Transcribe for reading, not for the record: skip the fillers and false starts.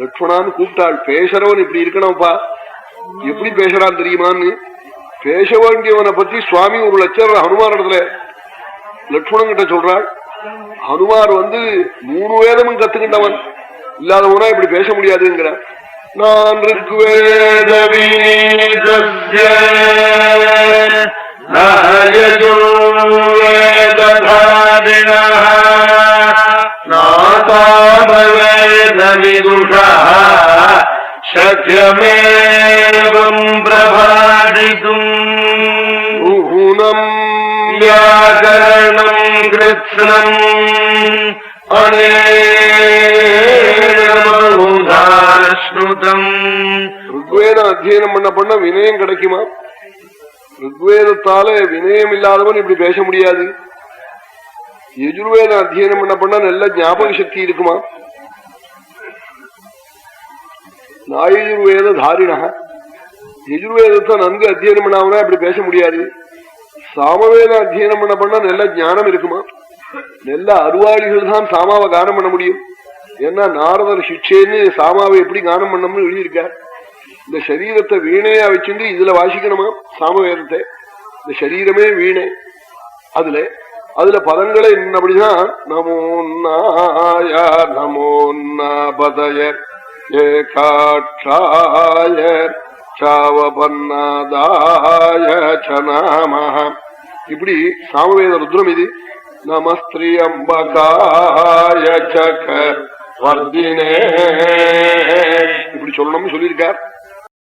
லட்சுமணான்னு கூப்பிட்டாள். பேசுறவன் இப்படி இருக்கணும்ப்பா, எப்படி பேசுறான் தெரியுமான்னு. பேச வேண்டியவனை பத்தி சுவாமி ஒரு லட்சம் ஹனுமான் இடத்துல லட்சுமணன் கிட்ட சொல்றாள். ஹனுமார் 3 வேதமும் கத்துக்கிட்டவன், இல்லாதவனா இப்படி பேச முடியாதுங்கிற. நான் சத்யமேவம் பிரபாதிதும் வியாகரணம் கிருத்ஸ்னம் அனேனமனுதாஸ்னுதம். ருக்வேதம் அத்தியனம் பண்ண வினயம் கிடைக்குமா? ருக்வேதத்தால வினயம் இல்லாதவன் இப்படி பேச முடியாது. யஜுர்வேதம் அத்தியனம் பண்ண நல்ல ஞாபக சக்தி இருக்குமா? நாயஜுர்வேத தாரிணா யஜுர்வேதத்தை நன்கு அத்தியனம் பண்ணாமனா இப்படி பேச முடியாது. சாமவேதம் அத்தியனம் பண்ண நல்ல ஞானம் இருக்குமா? நல்ல அருவாளிகள் தான் சாமாவை கானம் பண்ண முடியும். ஏன்னா நாரதர் சிக்ஷேன்னு சாமாவை எப்படி கானம் பண்ணணும்னு எழுதியிருக்கார். இந்த சரீரத்தை வீணையா வச்சுட்டு இதுல வாசிக்கணுமா சாமவேதத்தை? இந்த சரீரமே வீணை. அதுல பதங்களை என்னபடிதான் நமோ நாய நமோ நபதய ஏகாட்சாய சாவபன்னாதாய சநாமஹ. இப்படி சாமவேத ருத்ரம் இது. நமஸ்திரியம்பகாய சக வர்தினே இப்படி சொல்லணும்னு சொல்லியிருக்கார்.